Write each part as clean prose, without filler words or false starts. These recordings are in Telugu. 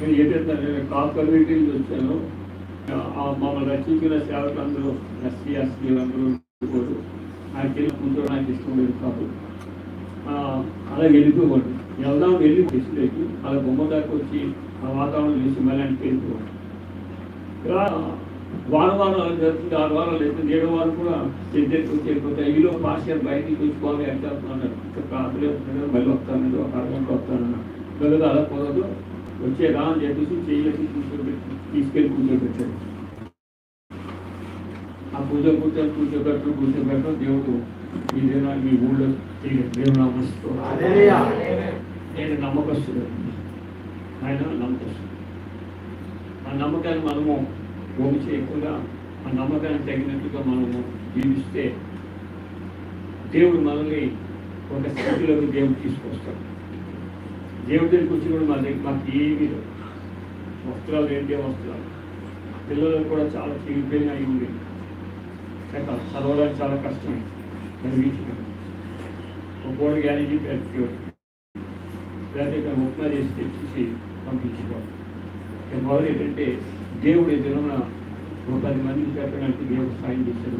నేను ఏదైతే కాల్ కమ్యూనిటీ నుంచి వచ్చాను. మమ్మల్ని రచించిన సేవకులందరూ ఎస్సీ ఎస్టీ అందరూ ఆయనకి వెళ్ళి కూర్చోవడానికి ఇష్టం లేదు కాదు. అలా వెళ్ళిపోవాలి, వెళ్దాం వెళ్ళి తీసుకుని అలా బొమ్మ దాకా వచ్చి ఆ వాతావరణం చూసి మళ్ళీ ఆయనకి వెళ్ళిపోవాలి. ఇలా వారం అలా జరుగుతుంది, 6 వారాలు అవుతుంది, 7వ వారం కూడా చెద్దరికి వచ్చి వెళ్ళిపోతాయి. ఈలో పాస్టర్ బయటికి చూసుకోవాలి ఎంత అవుతున్నాడు, ఇక్కడ ప్రార్థన మళ్ళీ వస్తాను, ఒక అరగంట వస్తానన్నా వెళ్ళదు. అలా పోదు, వచ్చేదా అని చెప్పేసి చేయలేసి తీసుకెళ్ళి కూర్చోబెట్టాడు. ఆ కూర్చోబెట్టడం దేవుడు ఇదేనా మీ ఊళ్ళో దేవుడు నమ్మస్తూ నేను నమ్మకస్తుడు, ఆయన నమ్మకస్తుడు. ఆ నమ్మకాన్ని మనము ఓమి చేయకుండా ఆ నమ్మకాన్ని తగినట్టుగా మనము జీవిస్తే దేవుడు మనల్ని ఒక స్థితిలోకి దేవుడు తీసుకొస్తాడు. దేవుడి దగ్గరికి వచ్చి కూడా మాకు ఏమీ వస్త్రాలు ఏంటి వస్త్రాలు, పిల్లలకు కూడా చాలా చిరిగిపోయిన అయి ఉంది, చదవడానికి చాలా కష్టమే కనిపించింది. ఒక పూట గ్యారేజీ పెట్టుకోవాలి, లేకపోతే ముఖ్య చేసి తెచ్చేసి పంపించుకోవాలి. మొదలు ఏంటంటే దేవుడు ఏదైనా ఒక 10 మందికి పెట్టడానికి దేవుడు సాయం చేశాడు.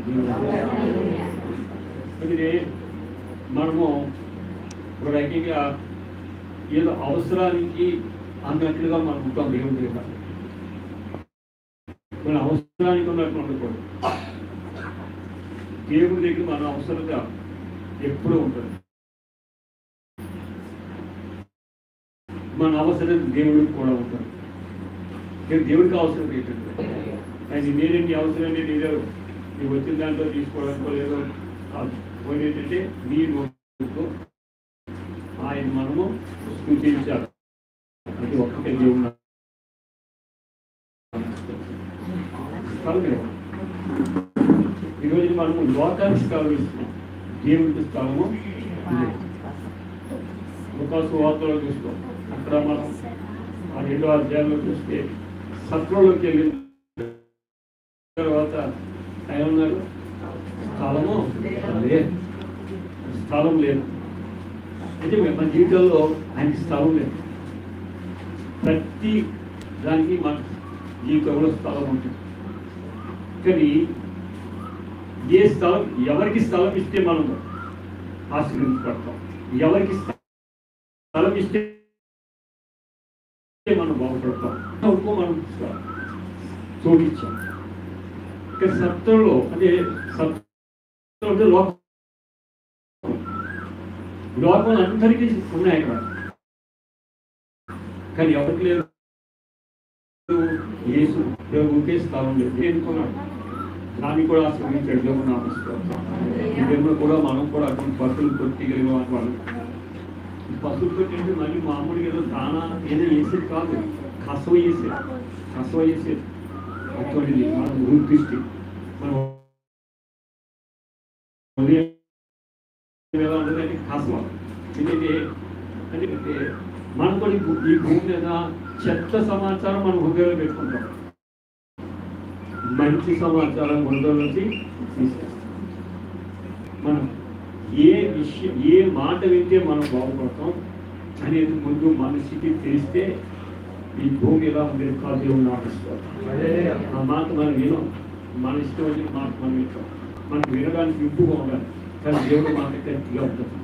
అందుకే మనము ఒక రకంగా ఏదో అవసరానికి అన్నట్లుగా మనం ఉంటాం. దేవుడి దగ్గర మన అవసరానికి ఉన్నట్టు ఉండకూడదు. దేవుడి దగ్గర మన అవసరంగా ఎప్పుడూ ఉంటుంది. మన అవసరం దేవుడికి కూడా ఉంటుంది. దేవుడికి అవసరం ఏంటంటే ఆయన నేనేంటి అవసరం ఏంటి, ఏదో నీకు వచ్చిన దాంట్లో తీసుకోవడానికి లేదో కాదు. పోయి ఏంటంటే మీరు ఆయన మనము సూచించాలి. అది ఒక్కటే దేవుడు ఈరోజు మనము లోకానికి స్థలం ఇస్తున్నాం, దేవుడికి స్థలము అవకాశ వార్తలో చూస్తాం. అక్కడ మనం ఆ 2వ అధ్యాయంలో చూస్తే సత్రంలోకి వెళ్ళిన తర్వాత ఆయన ఉన్నారు స్థలము లేదు, స్థలం లేదు. అయితే మన జీవితంలో ఆయనకి స్థలం లేదు. ప్రతి దానికి మన జీవితంలో స్థలం ఉంటుంది. కానీ ఏ స్థలం ఎవరికి స్థలం ఇస్తే మనం ఆశీర్వదించబడతాం, ఎవరికి స్థలం ఇస్తే మనం బాగుపడతాం, మనం చూపించాం. ఇక్కడ సత్యంలో అంటే సత్యం లోకం అందరికీ ఉన్నాయి అక్కడ, కానీ ఎవరికి లేదు. యేసు ప్రభుకే స్థలం లేదు అనుకున్నాడు, దాన్ని కూడా ఆశ్రయించాడు. దేవుడు నామస్తోత్రం. కూడా మనం కూడా అటువంటి పశువులు కొట్టిగలిగే వాళ్ళు. పశువులు కొట్టింటే మళ్ళీ మామూలుగా ఏదో దానా ఏదో వేసేది కాదు, కసవ వేసేది అటువంటిది మనం గుర్తిస్తే మనం ఎలా ఉంటుందంటే కసవ. ఎందుకంటే మనం కూడా ఈ భూమి మీద చెత్త సమాచారం మనం హృదయంలో పెట్టుకుంటాం, మంచి సమాచారం హృదయం నుంచి తీసుకొస్తాం. మనం ఏ మాట వింటే మనం బాగుపడతాం అనేది ముందు మనిషికి తెలిస్తే ఈ భూమి ఎలా ఉంది కాదు దేవుడు నాటిస్తాం. ఆ మాట మనం వినం, మన ఇష్టం వచ్చిన మాట మనం వింటాం. మనకు వినడానికి ఇంపుగా ఉండాలి, కానీ దేవుడు మాట గట్టిగా ఉంటుంది.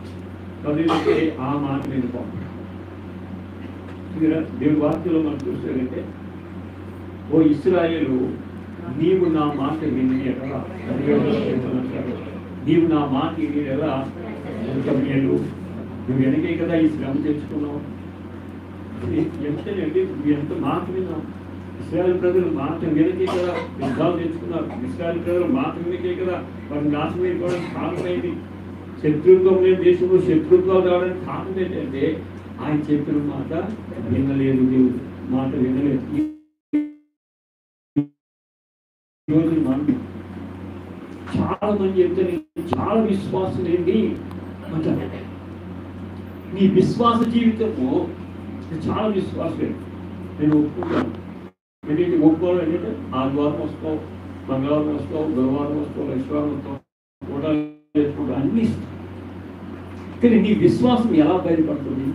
కాబట్టి ఆ మాట నేను బాగుంటాం. దేవుడి వాక్యంలో మనం చూసేదంటే, ఓ ఇశ్రాయేలు నీవు నా మాట విని ఎలా నీవు నా మాట విని ఎలా ఎంత మేలు, నువ్వు వెనకే కదా ఈ శ్రమ తెచ్చుకున్నావు. ఎంతంటే నువ్వు ఎంత మాట విన్నావు. ఇశ్రాయేలు ప్రజలు మాట వెనకే కదా యుద్ధాలు తెచ్చుకున్నారు. ఇశ్రాయేలు ప్రజలు మాట వెనకే కదా వారి నాశనం అయిపోవడానికి కారణమైంది. శత్రుత్వం లేని దేశంలో శత్రుత్వాలు రావడానికి కారణం ఏంటంటే ఆయన చెప్పిన మాట వినలేదు, దేవుడు మాట వినలేదు. ఈరోజు మనం చాలా మంది చెప్తే చాలా విశ్వాసం ఏంటి అంటారు. నీ విశ్వాస జీవితము చాలా విశ్వాసం. నేను ఒప్పుకుంటాను. ఏంటంటే ఒప్పుకోవడం ఏంటంటే ఆదివారం వస్తావు, మంగళవారం వస్తావు, గురువారం వస్తావు, లక్ష్మీవారం వస్తావు, కూడా అన్ని. కానీ నీ విశ్వాసం ఎలా బయటపడుతుంది?